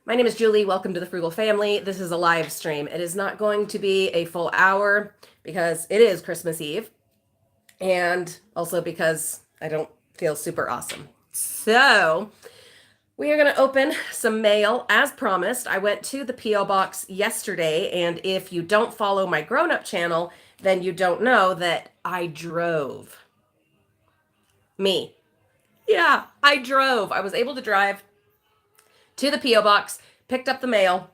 My name is Julie. Welcome to the Frugal Family. This is a live stream. It is not going to be a full hour because it is Christmas Eve and also because I don't feel super awesome. So, we are going to open some mail as promised. I went to the P.O. box yesterday, and if you don't follow my grown-up channel, then you don't know that I drove. Me. Yeah, I drove. I was able to drive to the P.O. box, picked up the mail.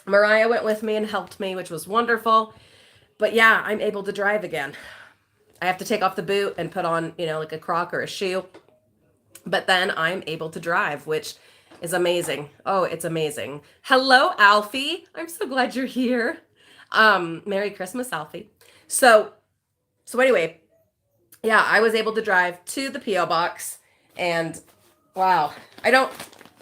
Mariah went with me and helped me, which was wonderful. But yeah, I'm able to drive again. I have to take off the boot and put on, like a croc or a shoe. But then I'm able to drive, which is amazing. Oh, it's amazing. Hello, Alfie. I'm so glad you're here. Merry Christmas, Alfie. So anyway, yeah, I was able to drive to the P.O. box and wow,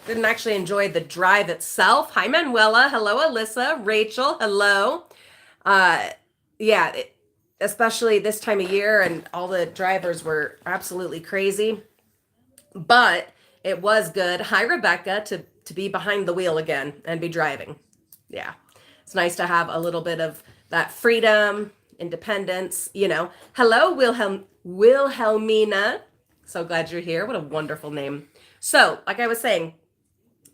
didn't actually enjoy the drive itself. Hi, Manuela. Hello, Alyssa. Rachel. Hello. Yeah, especially this time of year, and all the drivers were absolutely crazy. But it was good. Hi, Rebecca, to be behind the wheel again and be driving. Yeah, it's nice to have a little bit of that freedom, independence. Hello, Wilhelmina. So glad you're here. What a wonderful name. So, like I was saying,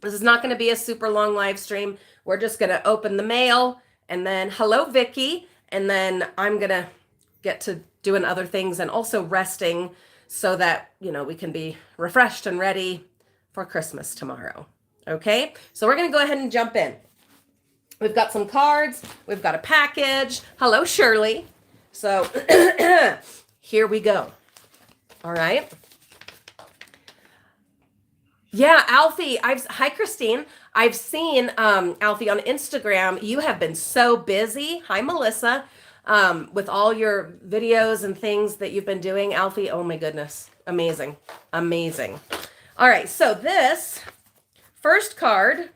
this is not going to be a super long live stream. We're just going to open the mail and then hello, Vicky. And then I'm going to get to doing other things and also resting so that, we can be refreshed and ready for Christmas tomorrow. Okay. So we're going to go ahead and jump in. We've got some cards. We've got a package. Hello, Shirley. So here we go. All right. Yeah, Alfie, hi, Christine. I've seen, Alfie, on Instagram. You have been so busy. Hi, Melissa, with all your videos and things that you've been doing. Alfie, oh my goodness. Amazing. Amazing. All right, so this first card,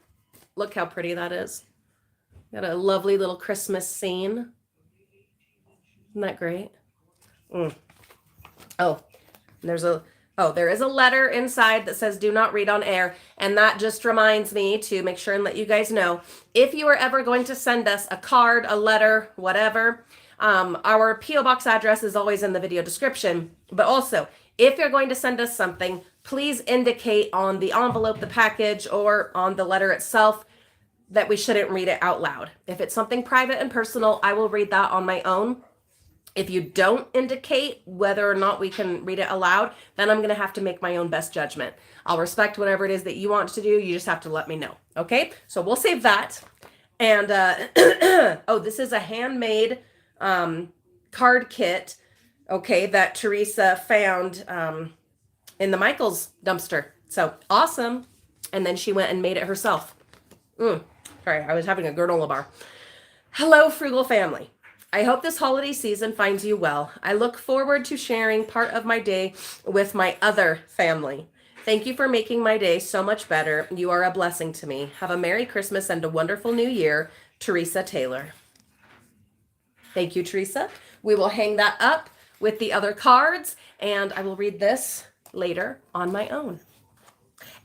look how pretty that is. Got a lovely little Christmas scene. Isn't that great? Oh, there is a letter inside that says do not read on air. And that just reminds me to make sure and let you guys know, if you are ever going to send us a card, a letter, whatever, our P.O. box address is always in the video description. But also, if you're going to send us something, please indicate on the envelope, the package, or on the letter itself that we shouldn't read it out loud. If it's something private and personal, I will read that on my own. If you don't indicate whether or not we can read it aloud, then I'm going to have to make my own best judgment. I'll respect whatever it is that you want to do. You just have to let me know. Okay? So we'll save that. And, oh, this is a handmade card kit, okay, that Teresa found in the Michaels dumpster. So awesome. And then she went and made it herself. Sorry, I was having a granola bar. Hello, Frugal Family. I hope this holiday season finds you well. I look forward to sharing part of my day with my other family. Thank you for making my day so much better. You are a blessing to me. Have a Merry Christmas and a wonderful New Year, Teresa Taylor. Thank you, Teresa. We will hang that up with the other cards, and I will read this later on my own.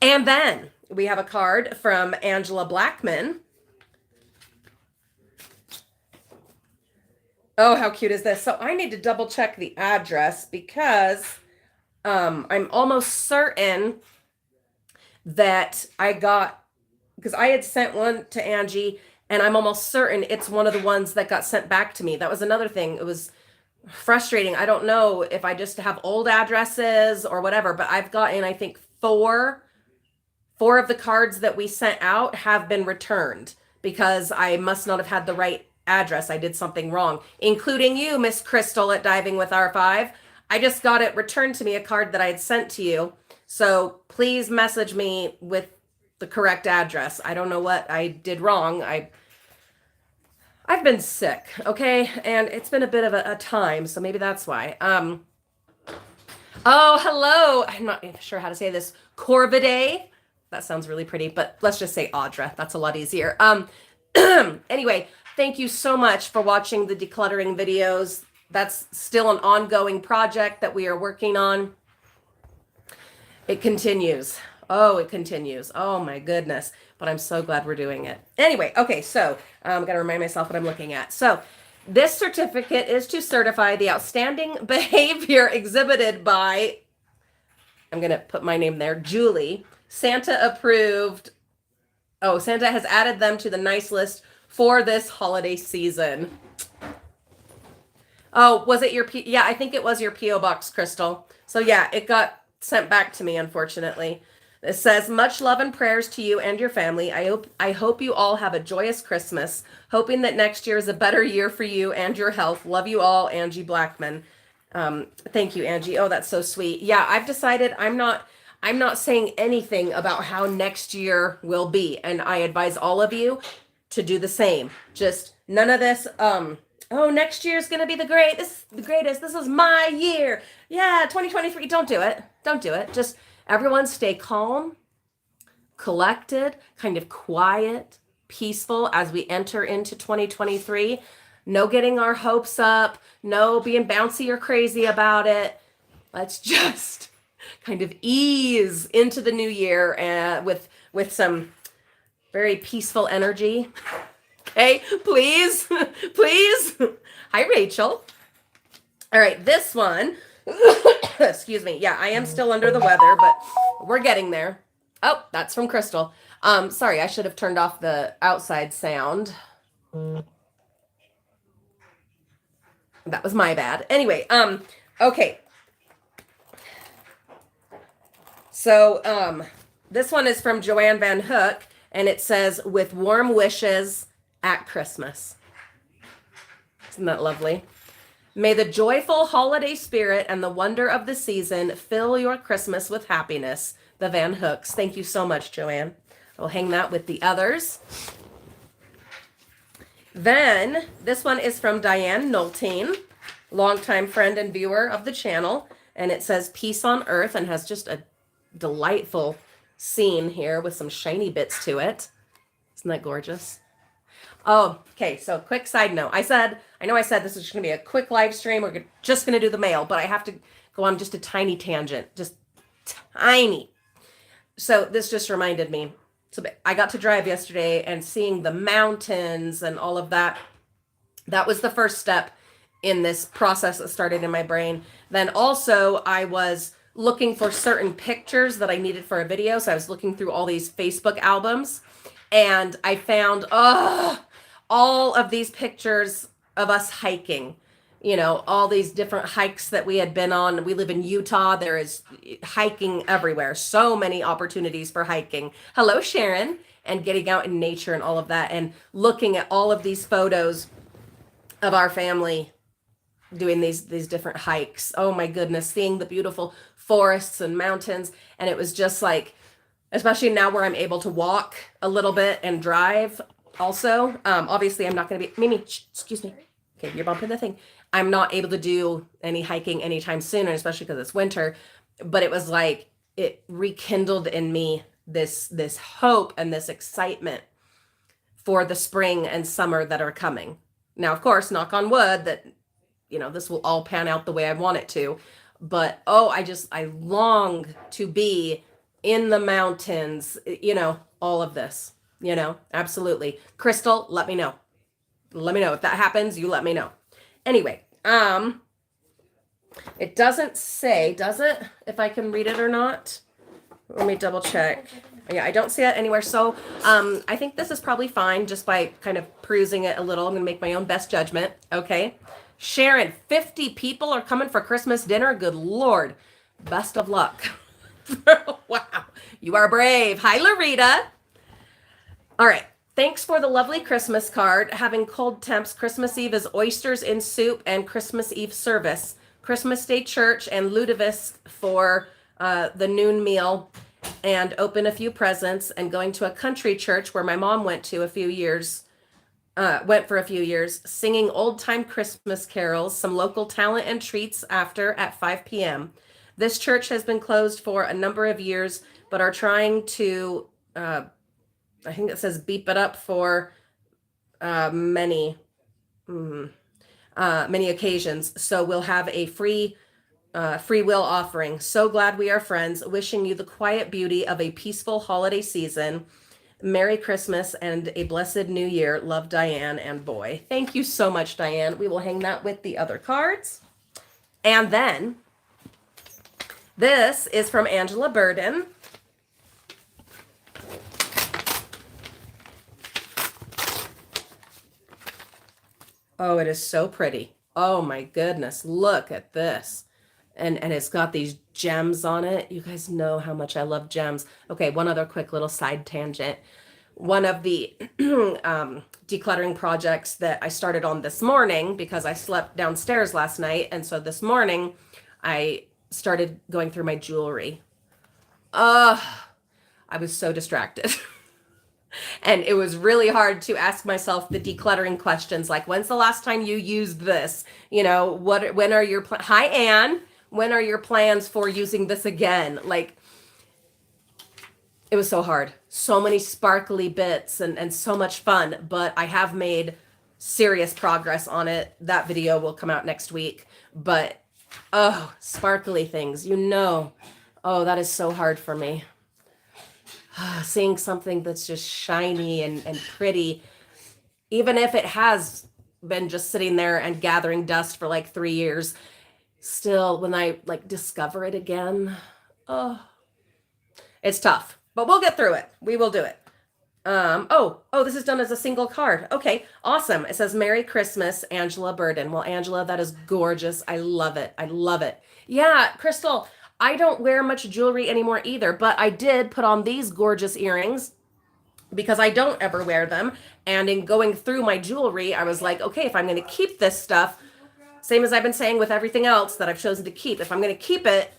And then we have a card from Angela Blackman. Oh, how cute is this? So I need to double check the address because I'm almost certain that because I had sent one to Angie, and I'm almost certain it's one of the ones that got sent back to me. That was another thing. It was frustrating. I don't know if I just have old addresses or whatever, but I've gotten, I think, four of the cards that we sent out have been returned because I must not have had the right address. I did something wrong, including you, Miss Crystal at Diving with R5. I just got it returned to me, a card that I had sent to you. So please message me with the correct address. I don't know what I did wrong. I've been sick, okay? And it's been a bit of a time, so maybe that's why. Oh, hello. I'm not sure how to say this. Corvidae. That sounds really pretty, but let's just say Audra. That's a lot easier. Anyway, thank you so much for watching the decluttering videos. That's still an ongoing project that we are working on. It continues. Oh, it continues. Oh my goodness. But I'm so glad we're doing it. Anyway, okay, so I'm going to remind myself what I'm looking at. So this certificate is to certify the outstanding behavior exhibited by, I'm going to put my name there, Julie. Santa approved. Oh, Santa has added them to the nice list for this holiday season. Oh, was it your yeah, I think it was your P.O. box, Crystal. So yeah, it got sent back to me, unfortunately. It says, much love and prayers to you and your family. I hope you all have a joyous Christmas. Hoping that next year is a better year for you and your health. Love you all, Angie Blackman. Thank you, Angie. Oh, that's so sweet. Yeah, I've decided I'm not saying anything about how next year will be. And I advise all of you to do the same. Just none of this, oh, next year's gonna be the greatest. This is my year. Yeah, 2023. Don't do it. Don't do it. Just everyone stay calm, collected, kind of quiet, peaceful as we enter into 2023. No getting our hopes up, no being bouncy or crazy about it. Let's just kind of ease into the new year with some very peaceful energy. Okay, please, please. Hi, Rachel. All right, this one, excuse me. Yeah, I am still under the weather, but we're getting there. Oh, that's from Crystal. Sorry, I should have turned off the outside sound. That was my bad. Anyway, okay. So, this one is from Joanne Van Hook, and it says, with warm wishes at Christmas. Isn't that lovely? May the joyful holiday spirit and the wonder of the season fill your Christmas with happiness. The Van Hooks. Thank you so much, Joanne. I'll hang that with the others. Then this one is from Diane Noltine, longtime friend and viewer of the channel. And it says peace on earth and has just a delightful scene here with some shiny bits to it. Isn't that gorgeous? Oh, okay. So quick side note. I know I said this is going to be a quick live stream. We're just going to do the mail, but I have to go on just a tiny tangent, just tiny. So this just reminded me. So I got to drive yesterday and seeing the mountains and all of that. That was the first step in this process that started in my brain. Then also I was looking for certain pictures that I needed for a video. So I was looking through all these Facebook albums and I found, all of these pictures of us hiking, all these different hikes that we had been on. We live in Utah. There is hiking everywhere. So many opportunities for hiking. Hello, Sharon, and getting out in nature and all of that. And looking at all of these photos of our family doing these different hikes. Oh my goodness, seeing the beautiful forests and mountains. And it was just like, especially now where I'm able to walk a little bit and drive also. Obviously I'm not going to be, Mimi, excuse me. Okay, you're bumping the thing. I'm not able to do any hiking anytime soon, and especially because it's winter. But it was like, it rekindled in me this hope and this excitement for the spring and summer that are coming. Now, of course, knock on wood that, this will all pan out the way I want it to. But, I long to be in the mountains, all of this, absolutely. Crystal, let me know. Let me know if that happens. You let me know. Anyway, it doesn't say, does it? If I can read it or not? Let me double check. Yeah, I don't see it anywhere. So I think this is probably fine just by kind of perusing it a little. I'm going to make my own best judgment. Okay. Sharon, 50 people are coming for Christmas dinner. Good Lord. Best of luck. Wow. You are brave. Hi, Larita. All right. Thanks for the lovely Christmas card. Having cold temps, Christmas Eve is oysters in soup and Christmas Eve service. Christmas Day church and Ludovic for the noon meal and open a few presents, and going to a country church where my mom went for a few years, singing old time Christmas carols, some local talent and treats after at 5 p.m. This church has been closed for a number of years, but are trying to, I think it says beep it up for many occasions. So we'll have a free Free will offering. So glad we are friends. Wishing you the quiet beauty of a peaceful holiday season. Merry Christmas and a blessed new year. Love, Diane and Boy. Thank you so much, Diane. We will hang that with the other cards. And then this is from Angela Burden. Oh, it is so pretty. Oh my goodness. Look at this. And it's got these gems on it. You guys know how much I love gems. Okay, one other quick little side tangent. One of the decluttering projects that I started on this morning, because I slept downstairs last night, and so this morning I started going through my jewelry. I was so distracted. And it was really hard to ask myself the decluttering questions, like, when's the last time you used this? You know, when are your hi Anne, when are your plans for using this again? Like, it was so hard. So many sparkly bits and so much fun, but I have made serious progress on it. That video will come out next week. But oh, sparkly things, you know. Oh, that is so hard for me. Seeing something that's just shiny and pretty, even if it has been just sitting there and gathering dust for like 3 years, still when I like discover it again, oh, it's tough, but we'll get through it. We will do it. Oh, this is done as a single card. Okay, awesome. It says Merry Christmas, Angela Burden. Well, Angela, that is gorgeous. I love it. I love it. Yeah, Crystal, I don't wear much jewelry anymore either, but I did put on these gorgeous earrings because I don't ever wear them. And in going through my jewelry, I was like, okay, if I'm going to keep this stuff, same as I've been saying with everything else that I've chosen to keep, if I'm going to keep it,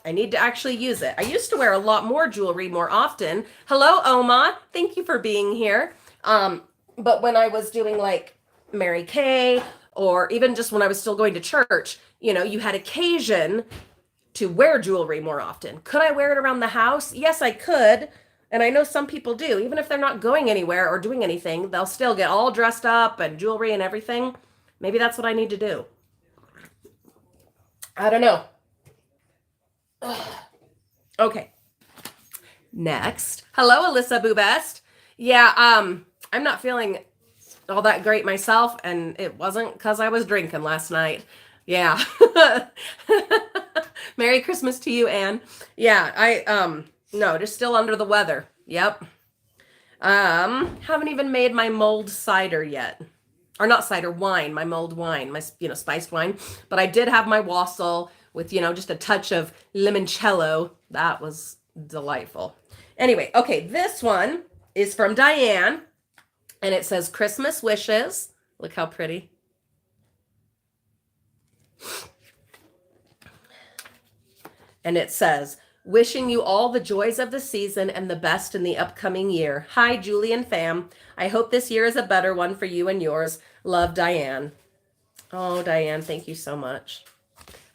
I need to actually use it. I used to wear a lot more jewelry more often. Hello, Oma. Thank you for being here. But when I was doing like Mary Kay, or even just when I was still going to church, you know, you had occasion to wear jewelry more often. Could I wear it around the house? Yes, I could. And I know some people do. Even if they're not going anywhere or doing anything, they'll still get all dressed up and jewelry and everything. Maybe that's what I need to do. I don't know. Okay. Next. Hello, Alyssa Boobest. Yeah, I'm not feeling all that great myself, and it wasn't because I was drinking last night. Yeah. Merry Christmas to you, Anne. Yeah, no, just still under the weather. Yep. Haven't even made my mulled cider yet. Or not cider, wine, my mulled wine, my, spiced wine. But I did have my wassail with, just a touch of limoncello. That was delightful. Anyway, okay, this one is from Diane, and it says Christmas wishes. Look how pretty. And it says, wishing you all the joys of the season and the best in the upcoming year. Hi, Julie and fam. I hope this year is a better one for you and yours. Love, Diane. Oh, Diane, thank you so much.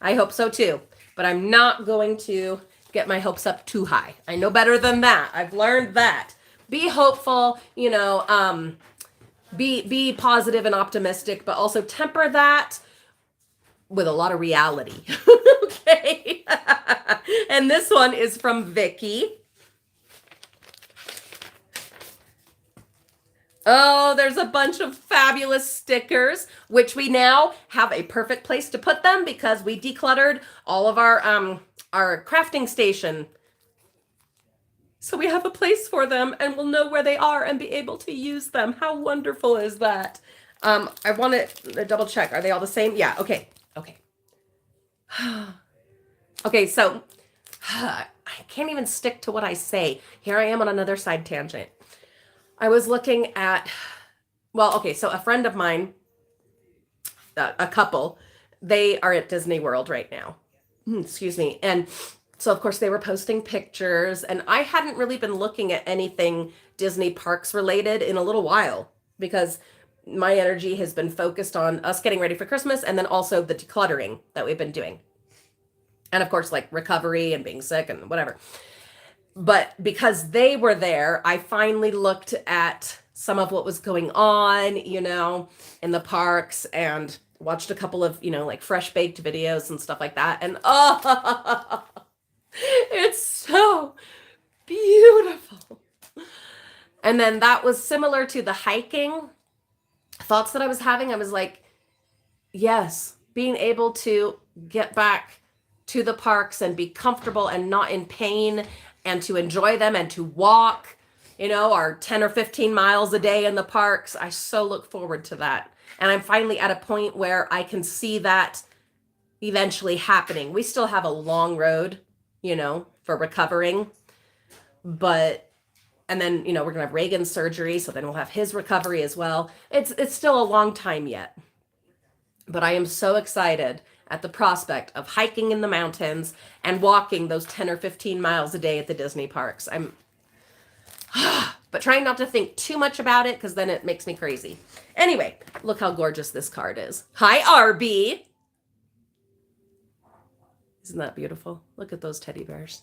I hope so too, but I'm not going to get my hopes up too high. I know better than that. I've learned that. Be hopeful, be positive and optimistic, but also temper that with a lot of reality. Okay. And this one is from Vicky. Oh, there's a bunch of fabulous stickers, which we now have a perfect place to put them because we decluttered all of our crafting station. So we have a place for them and we'll know where they are and be able to use them. How wonderful is that? I want to double check. Are they all the same? Yeah. Okay. Okay. So I can't even stick to what I say. Here I am on another side tangent. I was looking at, so a friend of mine, a couple, they are at Disney World right now. Excuse me. And so, of course, they were posting pictures, and I hadn't really been looking at anything Disney parks related in a little while because my energy has been focused on us getting ready for Christmas and then also the decluttering that we've been doing. And of course, like recovery and being sick and whatever. But because they were there, I finally looked at some of what was going on, in the parks and watched a couple of, like fresh baked videos and stuff like that. And oh, it's so beautiful. And then that was similar to the hiking thoughts that I was having. I was like, yes, being able to get back to the parks and be comfortable and not in pain and to enjoy them and to walk, our 10 or 15 miles a day in the parks. I so look forward to that. And I'm finally at a point where I can see that eventually happening. We still have a long road, for recovering. And then, we're going to have Reagan's surgery, so then we'll have his recovery as well. It's still a long time yet. But I am so excited at the prospect of hiking in the mountains and walking those 10 or 15 miles a day at the Disney parks. But trying not to think too much about it because then it makes me crazy. Anyway, look how gorgeous this card is. Hi, RB. Isn't that beautiful? Look at those teddy bears.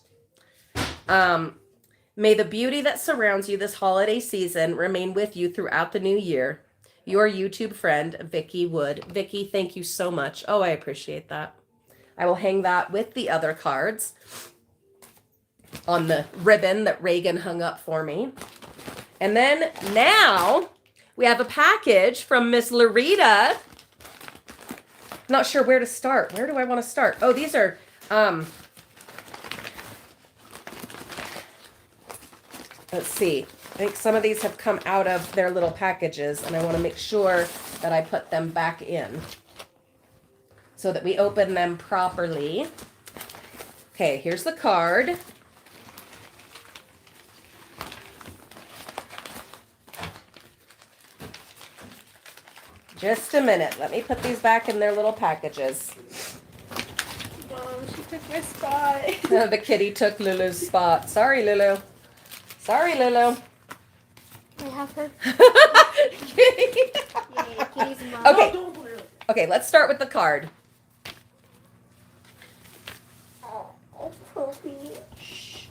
May the beauty that surrounds you this holiday season remain with you throughout the new year. Your YouTube friend, Vicki Wood. Vicki, thank you so much. Oh, I appreciate that. I will hang that with the other cards on the ribbon that Reagan hung up for me. And then now we have a package from Miss Larita. Not sure where to start. Where do I want to start? Oh, these are, let's see. I think some of these have come out of their little packages, and I want to make sure that I put them back in so that we open them properly. Okay, here's the card. Just a minute. Let me put these back in their little packages. Mom, she took my spot. The kitty took Lulu's spot. Sorry, Lulu. Sorry, Lulu. I have her. Kitty. Yeah, Kitty's mom. Okay. Okay, let's start with the card. Oh, puppy. Shh.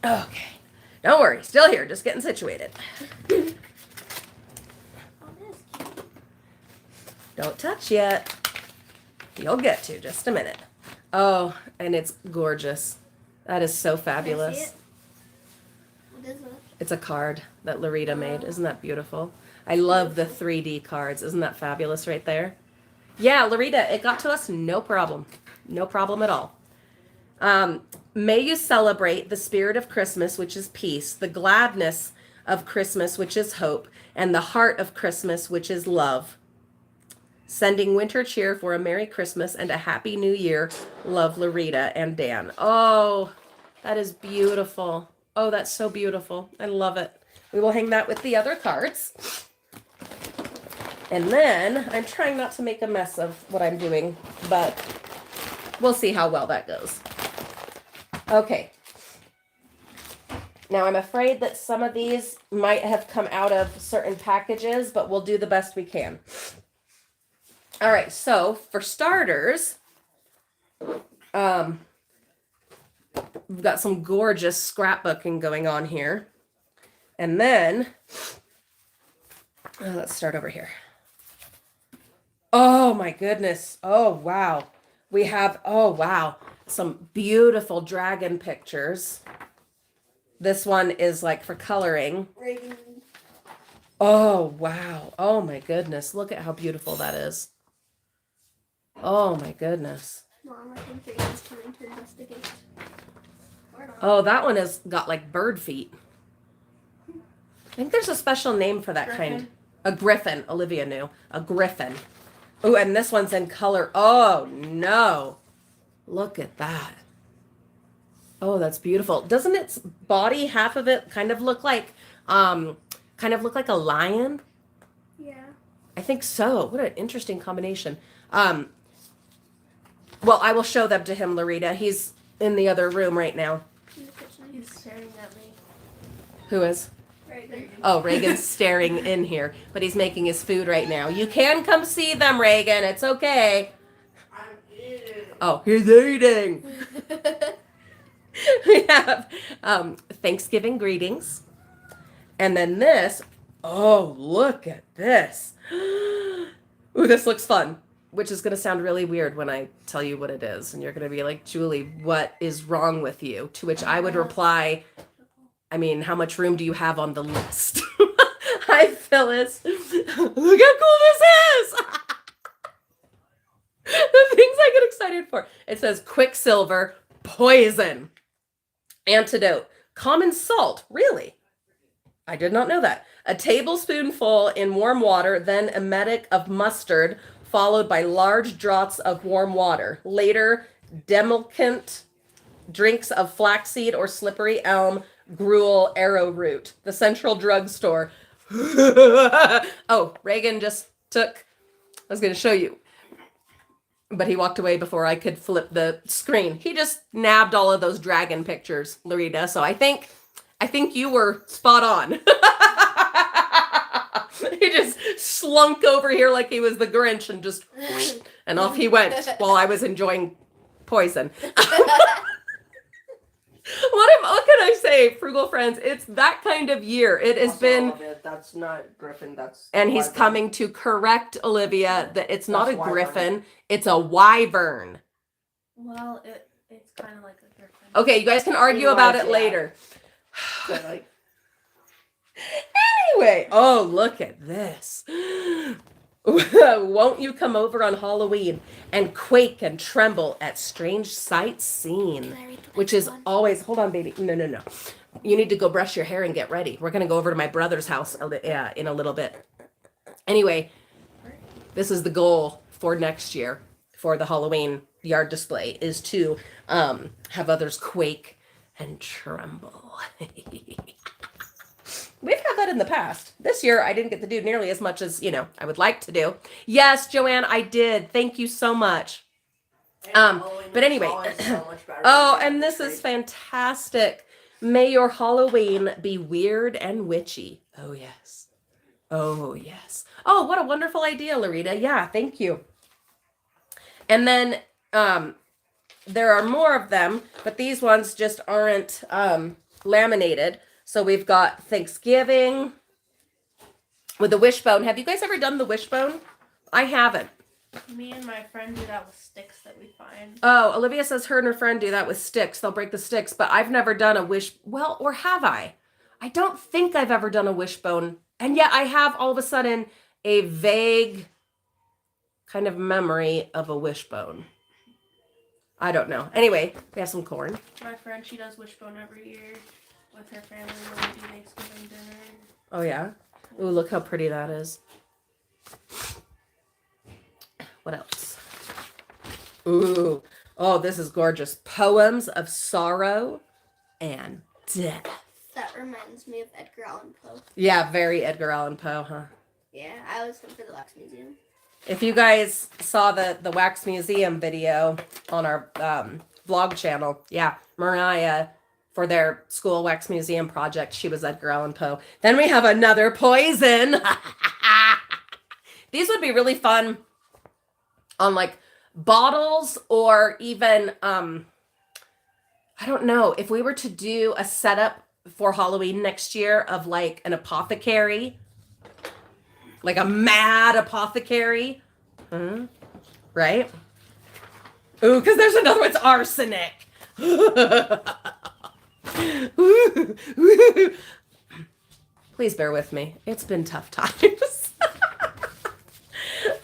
Okay. Don't worry. Still here. Just getting situated. Don't touch yet. You'll get to. Just a minute. Oh, and it's gorgeous. That is so fabulous. Can I see it? What is it? It's a card that Larita made. Isn't that beautiful? I love the 3D cards. Isn't that fabulous right there? Yeah, Larita, it got to us no problem. No problem at all. May you celebrate the spirit of Christmas, which is peace, the gladness of Christmas, which is hope, and the heart of Christmas, which is love. Sending winter cheer for a Merry Christmas and a Happy New Year. Love, Larita and Dan. Oh, that is beautiful. Oh, that's so beautiful. I love it. We will hang that with the other cards. And then I'm trying not to make a mess of what I'm doing, but we'll see how well that goes. Okay. Now I'm afraid that some of these might have come out of certain packages, but we'll do the best we can. All right, so for starters, we've got some gorgeous scrapbooking going on here. And then, let's start over here. Oh my goodness. Oh, wow. We have, oh, wow, some beautiful dragon pictures. This one is like for coloring. Reagan. Oh, wow. Oh my goodness. Look at how beautiful that is. Oh my goodness. Mom, I think Reagan's coming to investigate. Oh, that one has got like bird feet. I think there's a special name for that kind. A griffin. Olivia knew. A griffin. Oh, and this one's in color. Oh, no. Look at that. Oh, that's beautiful. Doesn't its body, half of it, kind of look like a lion? Yeah. I think so. What an interesting combination. Well, I will show them to him, Larita. He's in the other room right now. In the kitchen. He's staring at me. Who is? Reagan. Oh, Reagan's staring in here, but he's making his food right now. You can come see them, Reagan. It's okay. I'm eating. Oh, he's eating. We have Thanksgiving greetings. And then this. Oh, look at this. Ooh, this looks fun. Which is going to sound really weird when I tell you what it is. And you're going to be like, Julie, what is wrong with you? To which I would reply, I mean, how much room do you have on the list? Hi, Phyllis. Look how cool this is. The things I get excited for. It says Quicksilver, poison, antidote, common salt. Really? I did not know that. A tablespoonful in warm water, then emetic of mustard, followed by large draughts of warm water. Later, demulcent drinks of flaxseed or slippery elm, gruel, arrowroot. The Central Drugstore. Oh, Reagan just took, I was going to show you, but he walked away before I could flip the screen. He just nabbed all of those dragon pictures, Larita. So I think you were spot on. He just slunk over here like he was the Grinch and just, and off he went while I was enjoying poison. What can I say, Frugal friends? It's that kind of year. It has been. That's not Griffin. That's. And he's Wyvern. coming to correct Olivia that it's not That's a wyvern. griffin, it's a wyvern. Well, it's kind of like a griffin. Okay, you guys can argue about it later. But, like, Anyway, oh, look at this. Won't you come over on Halloween and quake and tremble at strange sights seen? Can I read the Which next is one? always, hold on, baby. No. You need to go brush your hair and get ready. We're going to go over to my brother's house in a little bit. Anyway, this is the goal for next year for the Halloween yard display is to have others quake and tremble. We've had that in the past. This year, I didn't get to do nearly as much as, I would like to do. Yes, Joanne, I did. Thank you so much. But anyway. Oh, and this is fantastic. May your Halloween be weird and witchy. Oh, yes. Oh, yes. Oh, what a wonderful idea, Larita. Yeah, thank you. And then there are more of them, but these ones just aren't laminated. So we've got Thanksgiving with the wishbone. Have you guys ever done the wishbone? I haven't. Me and my friend do that with sticks that we find. Oh, Olivia says her and her friend do that with sticks. They'll break the sticks, but I've never done a well, or have I? I don't think I've ever done a wishbone. And yet I have all of a sudden a vague kind of memory of a wishbone. I don't know. Anyway, we have some corn. My friend, she does wishbone every year with her family when we do Thanksgiving dinner. Oh, yeah? Ooh, look how pretty that is. What else? Ooh. Oh, this is gorgeous. Poems of Sorrow and Death. That reminds me of Edgar Allan Poe. Yeah, very Edgar Allan Poe, huh? Yeah, I was him for the Wax Museum. If you guys saw the Wax Museum video on our vlog channel, yeah, Mariah, for their school Wax Museum project, she was Edgar Allan Poe. Then we have another poison. These would be really fun on like bottles or even, I don't know, if we were to do a setup for Halloween next year of like an apothecary, like a mad apothecary, right? Ooh, because there's another one, it's arsenic. Please bear with me. It's been tough times.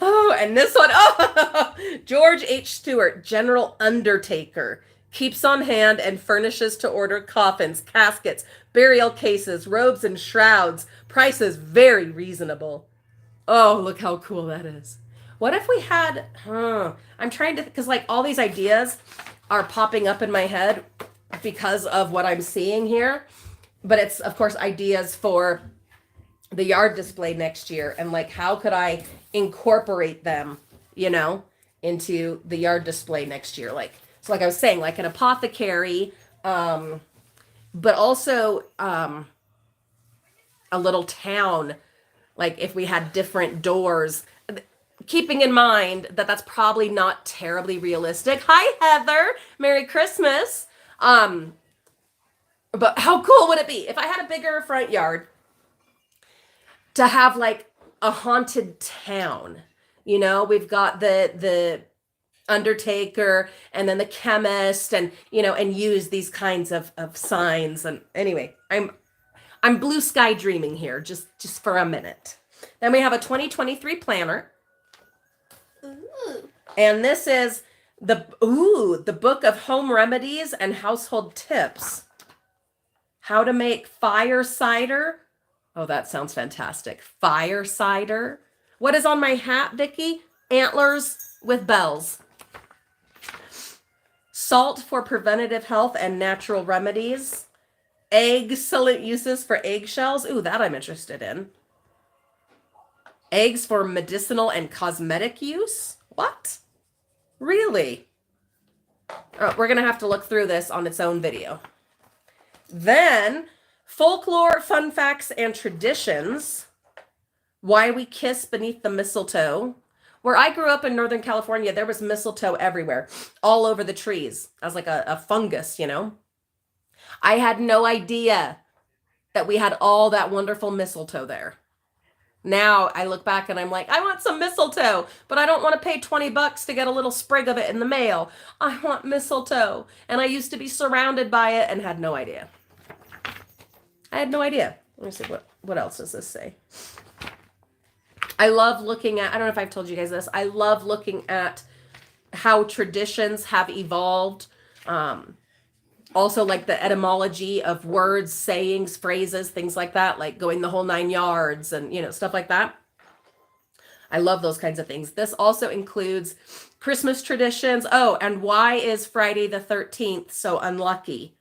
Oh, and this one, oh, George H. Stewart, General Undertaker, keeps on hand and furnishes to order coffins, caskets, burial cases, robes, and shrouds. Prices very reasonable. Oh, look how cool that is. What if we had, I'm trying to, because like all these ideas are popping up in my head because of what I'm seeing here. But it's, of course, ideas for the yard display next year. And like, how could I incorporate them, into the yard display next year? Like, so like I was saying, like an apothecary, but also a little town. Like if we had different doors, keeping in mind that that's probably not terribly realistic. Hi, Heather. Merry Christmas. But how cool would it be if I had a bigger front yard to have like a haunted town You know, we've got the undertaker and then the chemist, and and use these kinds of signs. And anyway, I'm blue sky dreaming here just for a minute. Then we have a 2023 planner, Ooh. and this is the book of home remedies and household tips. How to make fire cider. Oh, that sounds fantastic. Fire cider. What is on my hat, Vicky? Antlers with bells. Salt for preventative health and natural remedies. Excellent uses for eggshells. Ooh, that I'm interested in. Eggs for medicinal and cosmetic use. What? Really? Oh, we're going to have to look through this on its own video. Then, folklore, fun facts, and traditions. Why we kiss beneath the mistletoe. Where I grew up in Northern California, there was mistletoe everywhere, all over the trees, as like a fungus, I had no idea that we had all that wonderful mistletoe there. Now I look back and I'm like, I want some mistletoe, but I don't want to pay $20 to get a little sprig of it in the mail. I want mistletoe. And I used to be surrounded by it and had no idea. I had no idea. Let me see, what else does this say? I love looking at, I don't know if I've told you guys this, I love looking at how traditions have evolved. Also like the etymology of words, sayings, phrases, things like that, like going the whole 9 yards and, stuff like that. I love those kinds of things. This also includes Christmas traditions. Oh, and why is Friday the 13th so unlucky?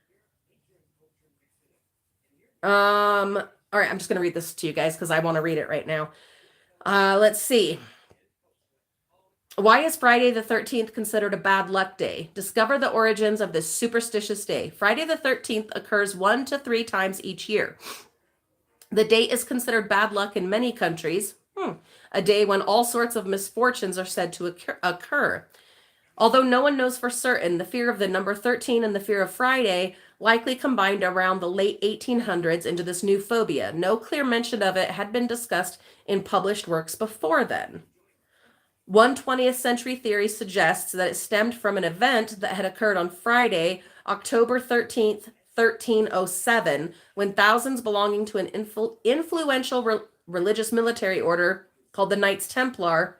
All right, I'm just going to read this to you guys because I want to read it right now. Let's see. Why is Friday the 13th considered a bad luck day? Discover the origins of this superstitious day. Friday the 13th occurs 1 to 3 times each year. The date is considered bad luck in many countries. A day when all sorts of misfortunes are said to occur. Although no one knows for certain, the fear of the number 13 and the fear of Friday likely combined around the late 1800s into this new phobia. No clear mention of it had been discussed in published works before then. One 20th century theory suggests that it stemmed from an event that had occurred on Friday, October 13th, 1307, when thousands belonging to an influential religious military order called the Knights Templar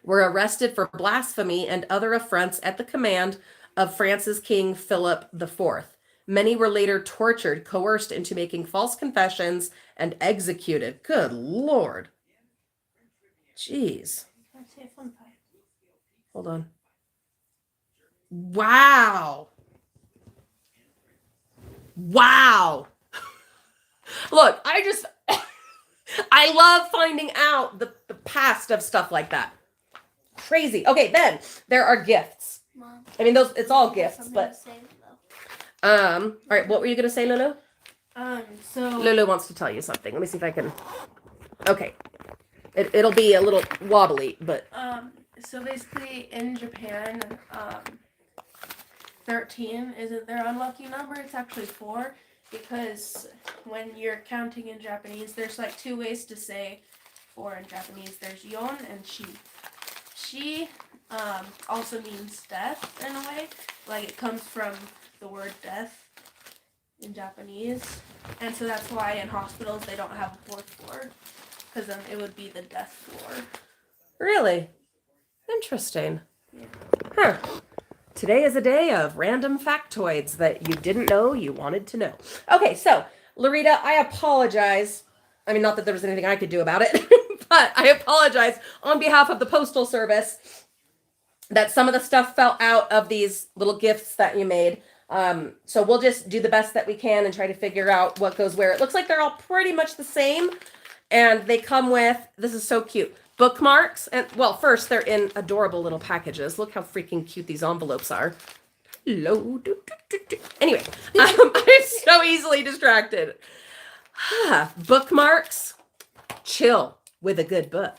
were arrested for blasphemy and other affronts at the command of France's King Philip IV. Many were later tortured, coerced into making false confessions, and executed. Good Lord. Jeez. Let's say a fun fact. Hold on. Wow. Wow. Look, I love finding out the past of stuff like that. Crazy. Okay, then there are gifts. Mom, I mean, it's all gifts, something but to say, though. all right, what were you gonna say, Lulu? So Lulu wants to tell you something. Let me see if I can. Okay, it'll be a little wobbly, but so basically in Japan, 13 isn't their unlucky number. It's actually 4, because when you're counting in Japanese, there's like 2 ways to say 4 in Japanese. There's yon and shi. Shi also means death in a way. Like it comes from the word death in Japanese. And so that's why in hospitals they don't have a 4th floor. Because then it would be the death floor. really interesting. Yeah. Huh. Today is a day of random factoids that you didn't know you wanted to know. Okay, so Larita, I apologize. I mean, not that there was anything I could do about it, but I apologize on behalf of the Postal Service that some of the stuff fell out of these little gifts that you made. So we'll just do the best that we can and try to figure out what goes where. It looks like they're all pretty much the same, and they come with, this is so cute, bookmarks. And well, first they're in adorable little packages. Look how freaking cute these envelopes are. Hello. Anyway, I'm so easily distracted. Bookmarks. Chill with a good book.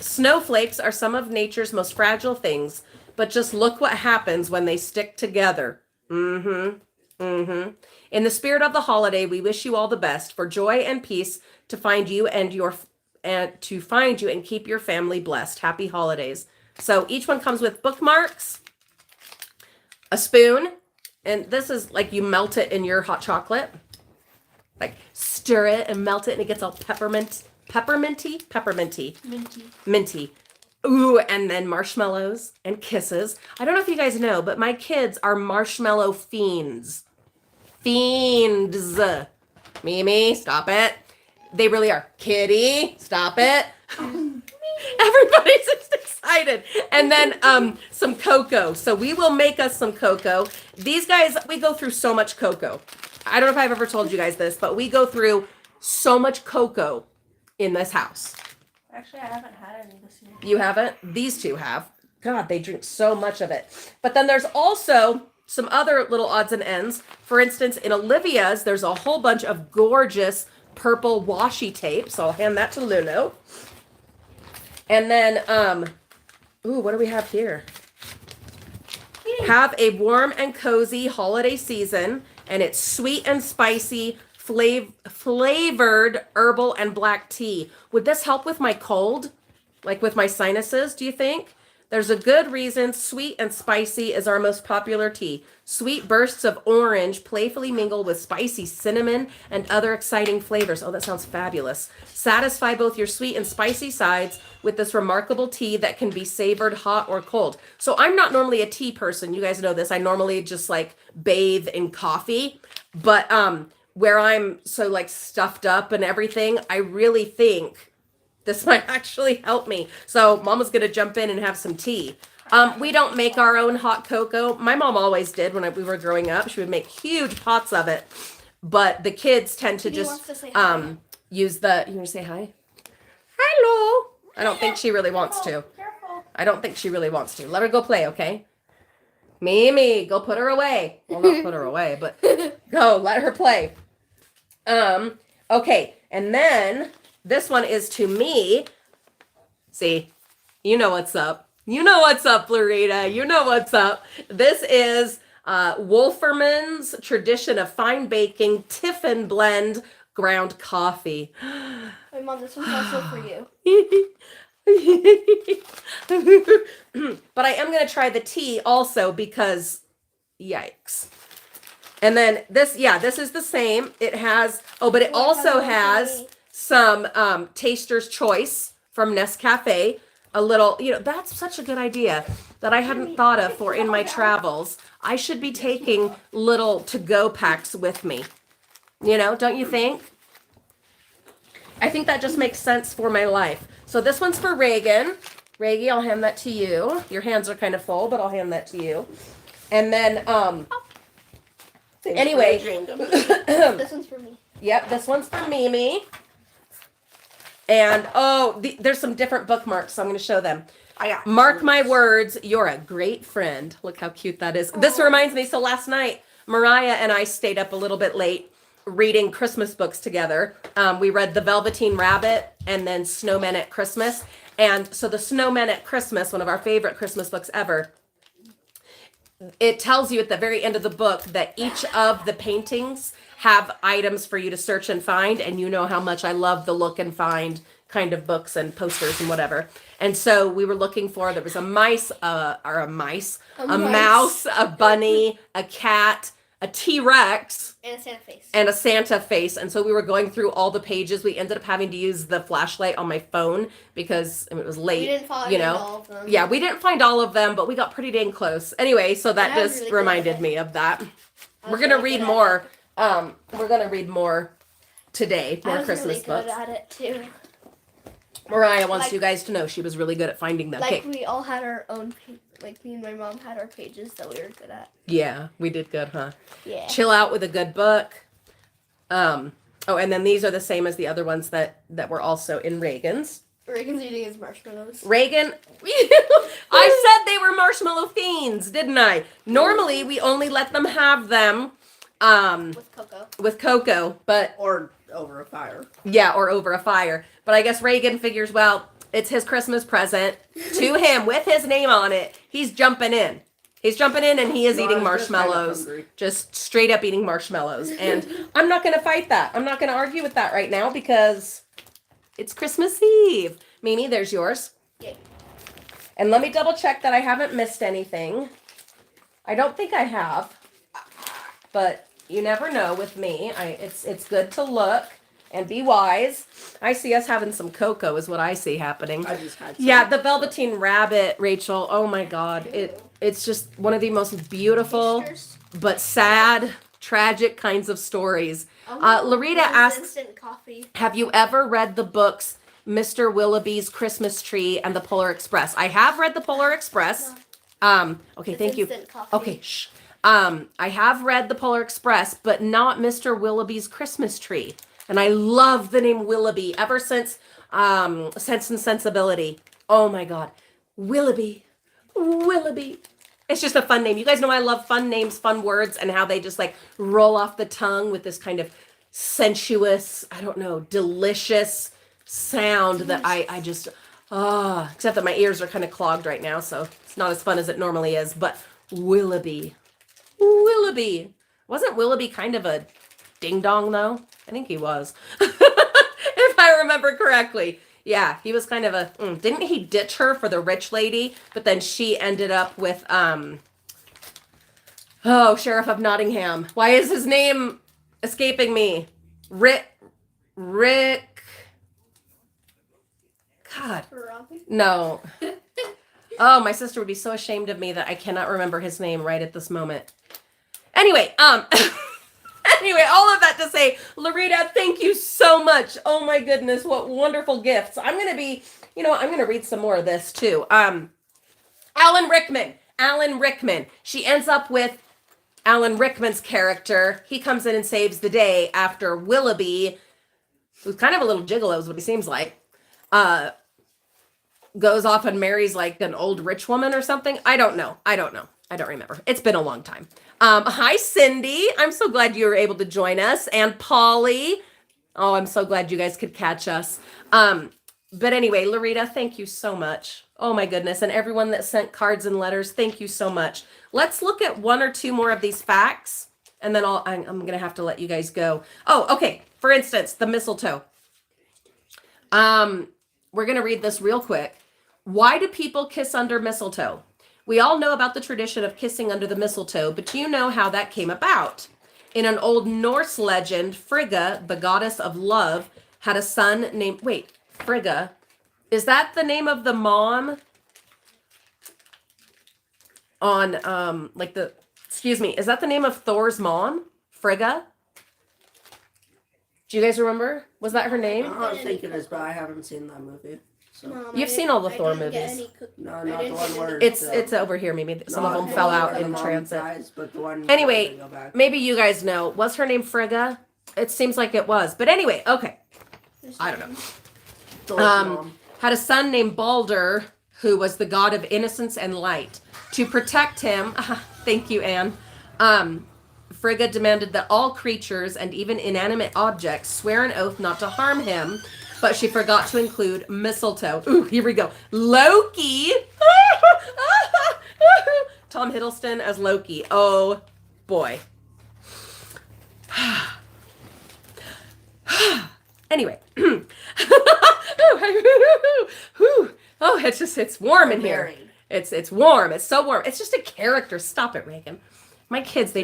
Snowflakes are some of nature's most fragile things, but just look what happens when they stick together. In the spirit of the holiday, we wish you all the best, for joy and peace to find you and and to find you and keep your family blessed. Happy holidays. So each one comes with bookmarks, a spoon, and this is like you melt it in your hot chocolate. Like stir it and melt it and it gets all pepperminty. Minty. Ooh, and then marshmallows and kisses. I don't know if you guys know, but my kids are marshmallow fiends. Fiends. Mimi, stop it. They really are. Kitty, stop it. Everybody's just excited. And then some cocoa. So we will make us some cocoa. These guys, we go through so much cocoa. I don't know if I've ever told you guys this, but we go through so much cocoa in this house. Actually, I haven't had any this year. You haven't? These two have. God, they drink so much of it. But then there's also some other little odds and ends. For instance, in Olivia's, there's a whole bunch of gorgeous purple washi tape. So I'll hand that to Luno. And then, ooh, what do we have here? Have a warm and cozy holiday season. And it's sweet and spicy, flavored herbal and black tea. Would this help with my cold? Like with my sinuses, do you think? There's a good reason sweet and spicy is our most popular tea. Sweet bursts of orange playfully mingle with spicy cinnamon and other exciting flavors. Oh, that sounds fabulous. Satisfy both your sweet and spicy sides with this remarkable tea that can be savored hot or cold. So I'm not normally a tea person. You guys know this. I normally just like bathe in coffee. But where I'm so like stuffed up and everything, I really think this might actually help me. So Mama's going to jump in and have some tea. We don't make our own hot cocoa. My mom always did when we were growing up. She would make huge pots of it. But the kids tend to just use the... You want to say hi? Hello. I don't think she really wants to. Careful. I don't think she really wants to. Let her go play, okay? Mimi, go put her away. Well, not put her away, but go, let her play. Okay, and then... This one is to me. See, you know what's up. You know what's up, Florida. You know what's up. This is Wolferman's Tradition of Fine Baking Tiffin Blend Ground Coffee. My mom, this one's also for you. But I am going to try the tea also because, yikes. And then this, this is the same. It has, but it also has some Taster's Choice from Nescafe. A little, that's such a good idea that I hadn't thought of for in my travels. I should be taking little to-go packs with me. Don't you think? I think that just makes sense for my life. So this one's for Reagan. Reggie, I'll hand that to you. Your hands are kind of full, but I'll hand that to you. And then, anyway. This one's for me. Yep, this one's for Mimi. And, there's some different bookmarks, so I'm going to show them. Mark my words, you're a great friend. Look how cute that is. This reminds me, so last night, Mariah and I stayed up a little bit late reading Christmas books together. We read The Velveteen Rabbit and then Snowmen at Christmas. And so the Snowmen at Christmas, one of our favorite Christmas books ever, it tells you at the very end of the book that each of the paintings have items for you to search and find. And you know how much I love the look and find kind of books and posters and whatever. And so we were looking for, there was a mouse, a mouse, a bunny, a cat, a T-Rex. And a Santa face. And a Santa face. And so we were going through all the pages. We ended up having to use the flashlight on my phone because it was late. We didn't find all of them. Yeah, we didn't find all of them, but we got pretty dang close. Anyway, so that just really reminded me of that. We're going to read more. We're going to read more today. More Christmas books. I was really good at it too. Mariah wants you guys to know she was really good at finding them. Like we all had our own, like me and my mom had our pages that we were good at. Yeah, we did good, huh? Yeah. Chill out with a good book. And then these are the same as the other ones that were also in Reagan's. Reagan's eating his marshmallows. Reagan, I said they were marshmallow fiends, didn't I? Normally, we only let them have them With cocoa. but Or over a fire. yeah, or over a fire. But I guess Reagan figures, well, it's his Christmas present to him with his name on it. He's jumping in. He's jumping in and he is eating marshmallows. Just straight up eating marshmallows. And I'm not going to fight that. I'm not going to argue with that right now because It's Christmas Eve. Mimi, there's yours. Yay. And let me double check that I haven't missed anything. I don't think I have, but you never know with me. It's good to look and be wise. I see us having some cocoa is what I see happening. I just had some. Yeah, the Velveteen Rabbit, Rachel. Oh my God. It's just one of the most beautiful Oysters. but sad, tragic kinds of stories. Oh, Larita this is asks, instant coffee. have you ever read the books Mr. Willoughby's Christmas Tree and the Polar Express? I have read the Polar Express. Okay, It's thank you. instant coffee. Okay, shh. I have read the Polar Express, but not Mr. Willoughby's Christmas Tree. And I love the name Willoughby ever since Sense and Sensibility. Oh my God. Willoughby. Willoughby. It's just a fun name. You guys know I love fun names, fun words, and how they just like roll off the tongue with this kind of sensuous, I don't know, delicious sound that I just, except that my ears are kind of clogged right now, so it's not as fun as it normally is. But Willoughby. Willoughby. Wasn't Willoughby kind of a ding dong though? I think he was. If I remember correctly. Yeah, he was kind of a, didn't he ditch her for the rich lady? But then she ended up with, Sheriff of Nottingham. Why is his name escaping me? Rick. God. Robin? No. Oh, my sister would be so ashamed of me that I cannot remember his name right at this moment. Anyway, anyway, all of that to say, Larita, thank you so much. Oh my goodness, what wonderful gifts. I'm going to be, I'm going to read some more of this too. Alan Rickman. She ends up with Alan Rickman's character. He comes in and saves the day after Willoughby, who's kind of a little gigolo is what he seems like, goes off and marries like an old rich woman or something. I don't know. I don't remember. It's been a long time. Hi, Cindy. I'm so glad you were able to join us. And Polly. Oh, I'm so glad you guys could catch us. But anyway, Larita, thank you so much. Oh my goodness. And everyone that sent cards and letters, thank you so much. Let's look at one or two more of these facts. And then I'm going to have to let you guys go. Oh, okay. For instance, the mistletoe. We're going to read this real quick. Why do people kiss under mistletoe? We all know about the tradition of kissing under the mistletoe, but do you know how that came about? In an old Norse legend, Frigga, the goddess of love, had a son named... Wait, Frigga. Is that the name of the mom on, is that the name of Thor's mom? Frigga? Do you guys remember? Was that her name? I was thinking this, but I haven't seen that movie. So. Mom, You've seen all the Thor movies. No, not the one where It's over here. Maybe some of them fell out in transit. Dies, but the one Anyway, maybe you guys know. Was her name Frigga? It seems like it was. But anyway, okay. I don't know. Had a son named Balder, who was the god of innocence and light. To protect him, thank you, Anne. Frigga demanded that all creatures and even inanimate objects swear an oath not to harm him, but she forgot to include mistletoe. Ooh, here we go. Loki. Tom Hiddleston as Loki. Oh, boy. Anyway. Oh, it's warm in here. It's warm. It's so warm. It's just a character. Stop it, Reagan. My kids, they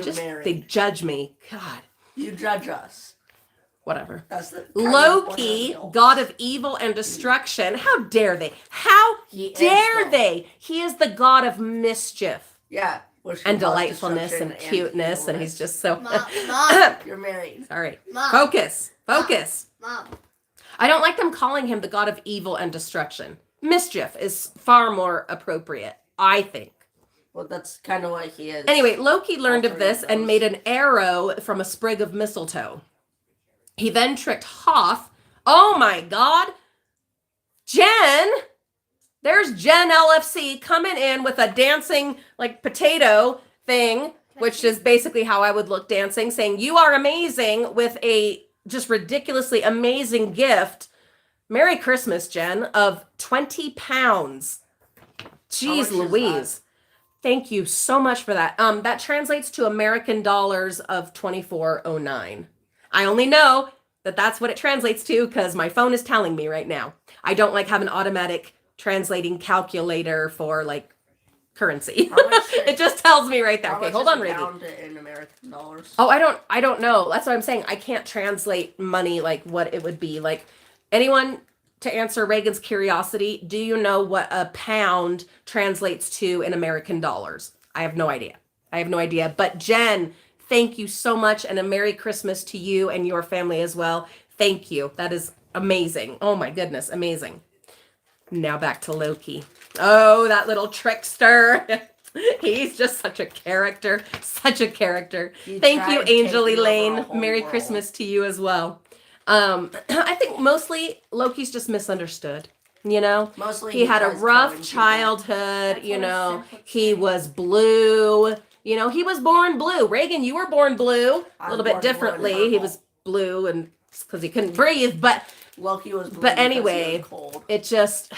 judge me. God. You judge us. Whatever. Loki, god of evil and destruction. How dare they? How dare they? He is the god of mischief. Yeah. And delightfulness and cuteness. And he's just so... Mom. You're married. Sorry. Mom. Focus. Mom. I don't like them calling him the god of evil and destruction. Mischief is far more appropriate, I think. Well, that's kind of what he is. Anyway, Loki learned of this and made an arrow from a sprig of mistletoe. He then tricked Hoth. Oh my God. Jen. There's Jen LFC coming in with a dancing like potato thing, which is basically how I would look dancing, saying, you are amazing, with a just ridiculously amazing gift. Merry Christmas, Jen, of 20 pounds. Jeez Louise. Thank you so much for that. That translates to American dollars of $24.09. I only know that that's what it translates to because my phone is telling me right now. I don't like have an automatic translating calculator for like currency. How much It just tells me right there. How Okay, much hold is on, a Reagan. pound in American dollars? Oh, I don't know. That's what I'm saying. I can't translate money like what it would be. Like anyone to answer Reagan's curiosity, do you know what a pound translates to in American dollars? I have no idea. I have no idea. But Jen, thank you so much and a Merry Christmas to you and your family as well. Thank you. That is amazing. Oh my goodness, amazing. Now back to Loki. Oh, that little trickster. He's just such a character. Such a character. Thank you, Angel Elaine. Merry Christmas to you as well. I think mostly Loki's just misunderstood. You know, Mostly he had a tries rough killing people. childhood. That's You what his know, simp would he say. was blue. You know, he was born blue. Reagan, you were born blue I a was little born bit blue and differently. He purple. was blue and because he couldn't breathe, but Loki was blue But because he anyway, was cold. it just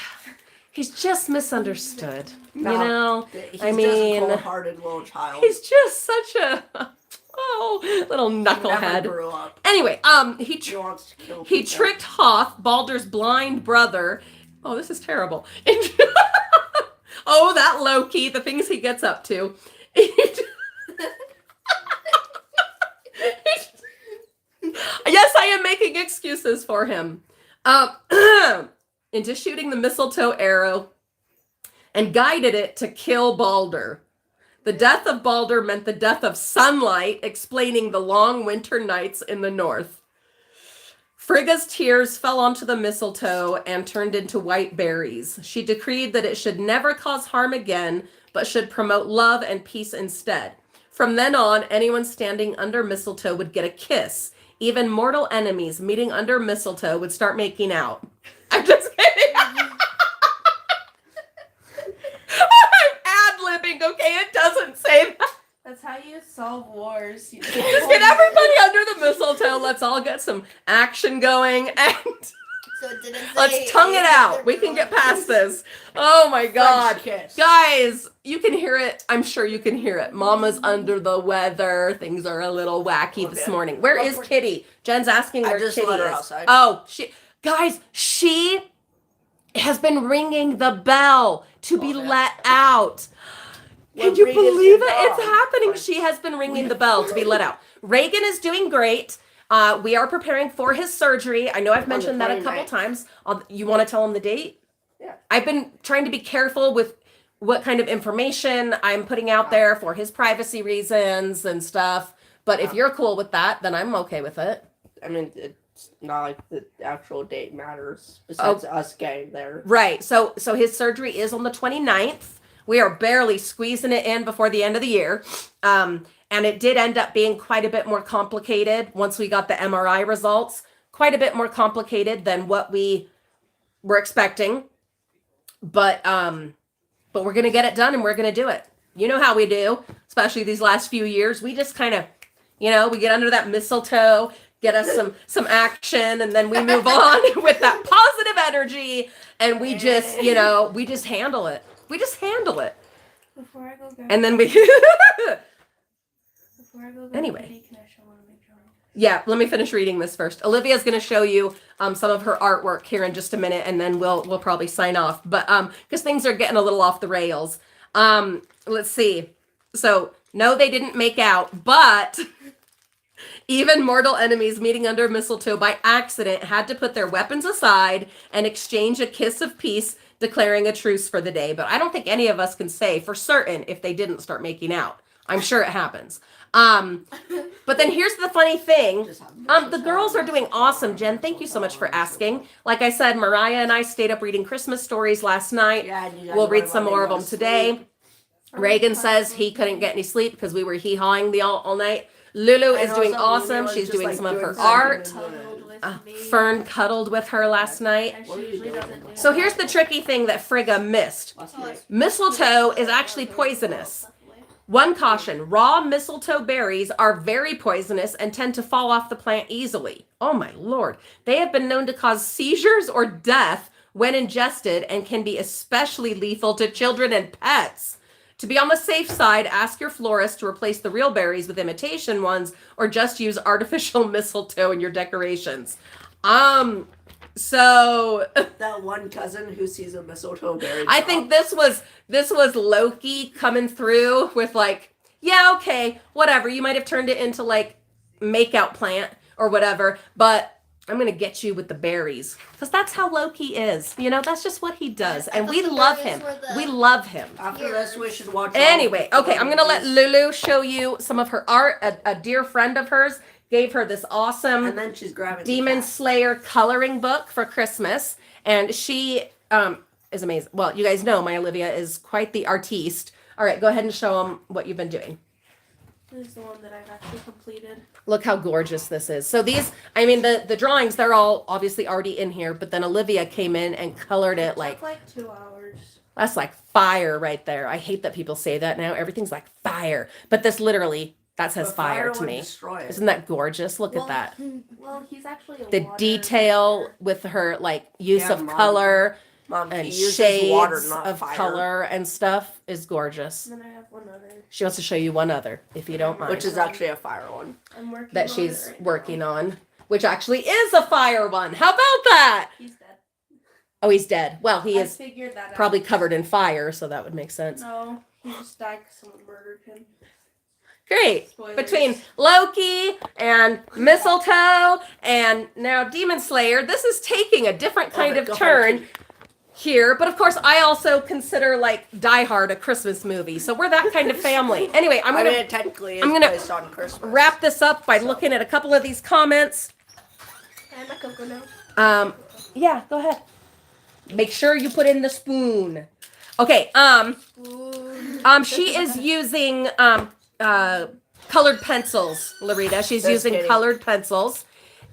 he's just misunderstood. No, you know, He's I just mean, a cold-hearted little child. he's just such a little He never knucklehead. grew up. Anyway, He wants to kill he people. tricked Hoth, Balder's blind brother. Oh, this is terrible. Oh, that Loki, the things he gets up to. Yes, I am making excuses for him. Into shooting the mistletoe arrow and guided it to kill Balder. The death of Balder meant the death of sunlight, explaining the long winter nights in the north. Frigga's tears fell onto the mistletoe and turned into white berries. She decreed that it should never cause harm again, but should promote love and peace instead. From then on, anyone standing under mistletoe would get a kiss. Even mortal enemies meeting under mistletoe would start making out. I'm just kidding. I'm ad-libbing, okay? It doesn't say that. That's how you solve wars. You Just get everybody under the mistletoe. Let's all get some action going and So it didn't say let's tongue it out. We can get past this. Oh my God. French kiss. Guys, you can hear it. I'm sure you can hear it. Mama's under the weather. Things are a little wacky this Okay. morning. Where is Kitty? Jen's asking I where just Kitty let her is. outside. Oh, she has been ringing the bell to be Oh, yeah. let out. Can Well, you Reagan's believe your it? It's dog. happening. Like- She has been ringing the bell to be let out. Reagan is doing great. We are preparing for his surgery. I know I've the mentioned that a couple 29th. times. You want to tell him the date? Yeah. I've been trying to be careful with what kind of information I'm putting out there for his privacy reasons and stuff. But if you're cool with that, then I'm okay with it. I mean, it's not like the actual date matters besides us getting there. Right. So his surgery is on the 29th. We are barely squeezing it in before the end of the year. And it did end up being quite a bit more complicated once we got the MRI results. Quite a bit more complicated than what we were expecting. But we're going to get it done and we're going to do it. You know how we do, especially these last few years. We just kind of, we get under that mistletoe, get us some action, and then we move on with that positive energy. And we just, we just handle it. We just handle it. Before I go grab And then we, Anyway. Kitty, can I show one of my drawings? yeah, let me finish reading this first. Olivia's going to show you some of her artwork here in just a minute, and then we'll probably sign off. But because things are getting a little off the rails. Let's see. So, no, they didn't make out, but even mortal enemies meeting under mistletoe by accident had to put their weapons aside and exchange a kiss of peace, declaring a truce for the day. But I don't think any of us can say for certain if they didn't start making out. I'm sure it happens. But then here's the funny thing. The girls are doing awesome, Jen. Thank you so much for asking. Like I said, Mariah and I stayed up reading Christmas stories last night. Yeah, and you guys We'll read were some more of them wanting to today. sleep. Reagan says he couldn't get any sleep because we were hee-hawing all night. Lulu is And doing also, Lulu awesome. was She's just, doing like, some of doing her something art. Cuddled with me. Fern cuddled with her last night. And What she are you usually doing? doesn't do So that. here's the tricky thing that Frigga missed. Last night. Mistletoe is actually poisonous. One caution, raw mistletoe berries are very poisonous and tend to fall off the plant easily. Oh my Lord. They have been known to cause seizures or death when ingested and can be especially lethal to children and pets. To be on the safe side, ask your florist to replace the real berries with imitation ones, or just use artificial mistletoe in your decorations. So That one cousin who sees a mistletoe berry. I think this was Loki coming through with like, yeah, okay, whatever. You might have turned it into like makeout plant or whatever, but I'm gonna get you with the berries because that's how Loki is. You know, that's just what he does, and we love him. We love him. After this, we should watch. Anyway, okay, I'm gonna let Lulu show you some of her art. A dear friend of hers gave her this awesome And then she's grabbing Demon Slayer coloring book for Christmas, and she is amazing. Well, you guys know my Olivia is quite the artiste. All right, go ahead and show them what you've been doing. This is the one that I've actually completed. Look how gorgeous this is. So these, I mean, the drawings, they're all obviously already in here, but then Olivia came in and colored it like, Took like 2 hours. that's like fire right there. I hate that people say that now. Everything's like fire. But this literally, that says fire to me. Isn't that gorgeous? Look at that. Well, he's actually a The water detail with her like use of color Mom, and he uses shades water, not of fire. color and stuff is gorgeous. And then I have one other. She wants to show you one other, if you don't mind. Which is actually a fire one. I'm working that on she's it right working now. on, which actually is a fire one. How about that? He's dead. Oh, he's dead. Well, he I is figured that probably out. covered in fire, so that would make sense. No, he just died because someone murdered him. Great. Spoilers. Between Loki and mistletoe and now Demon Slayer, this is taking a different kind of turn here. But of course, I also consider like Die Hard a Christmas movie, so we're that kind of family. Anyway, I'm gonna technically I'm gonna based on Christmas. wrap this up by looking at a couple of these comments. And a cocoa now. Yeah, go ahead. Make sure you put in the spoon. Okay. She is using colored pencils, Larita. She's Just using kidding. colored pencils.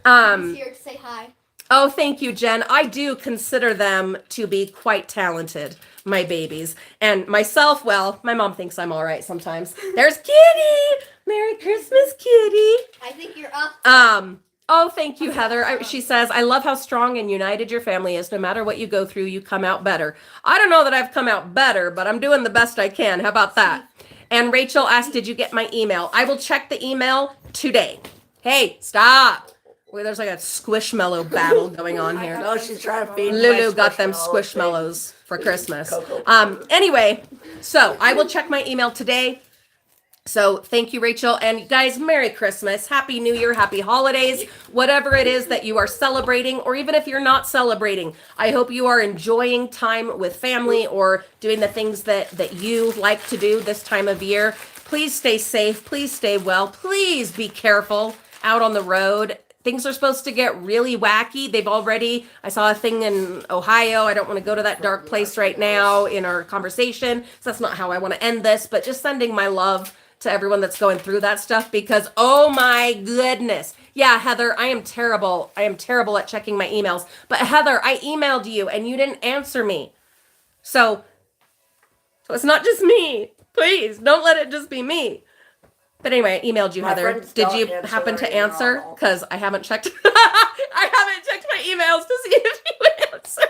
He's here to say hi. Oh, thank you, Jen. I do consider them to be quite talented, my babies. And myself, well, my mom thinks I'm all right sometimes. There's Kitty! Merry Christmas, Kitty! I think you're up. Oh, thank you, Heather. She says, I love how strong and united your family is. No matter what you go through, you come out better. I don't know that I've come out better, but I'm doing the best I can. How about that? And Rachel asked, did you get my email? I will check the email today. Hey, stop. Wait, there's like a squishmallow battle going on here. No, she's trying to feed Lulu my got them squishmallows for Christmas. Anyway, so I will check my email today. So thank you, Rachel. And guys, Merry Christmas, Happy New Year, Happy Holidays, whatever it is that you are celebrating, or even if you're not celebrating, I hope you are enjoying time with family or doing the things that you like to do this time of year. Please stay safe. Please stay well. Please be careful out on the road. Things are supposed to get really wacky. I saw a thing in Ohio. I don't want to go to that dark place right now in our conversation. So that's not how I want to end this, but just sending my love to everyone that's going through that stuff because, oh my goodness. Yeah, Heather, I am terrible. I am terrible at checking my emails. But Heather, I emailed you and you didn't answer me. So it's not just me. Please don't let it just be me. But anyway, I emailed you, My Heather. friends Did don't you answer happen to right answer? now. Because I haven't checked. I haven't checked my emails to see if you would answer.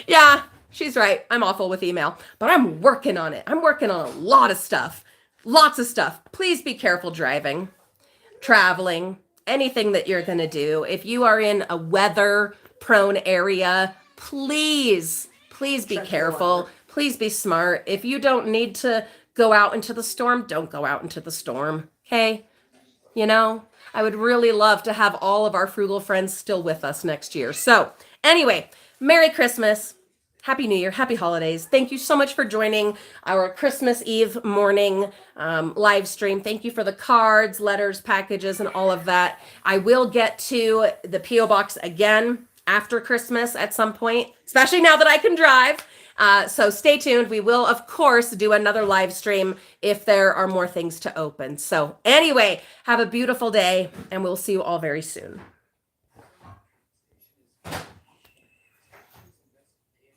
Yeah, she's right. I'm awful with email, but I'm working on it. I'm working on a lot of stuff. Lots of stuff. Please be careful driving, traveling, anything that you're going to do. If you are in a weather-prone area, please be careful. Please be smart. If you don't need to go out into the storm, don't go out into the storm. Okay? You know, I would really love to have all of our frugal friends still with us next year. So anyway, Merry Christmas. Happy New Year. Happy holidays. Thank you so much for joining our Christmas Eve morning live stream. Thank you for the cards, letters, packages, and all of that. I will get to the P.O. Box again after Christmas at some point, especially now that I can drive. So stay tuned. We will, of course, do another live stream if there are more things to open. So anyway, have a beautiful day, and we'll see you all very soon.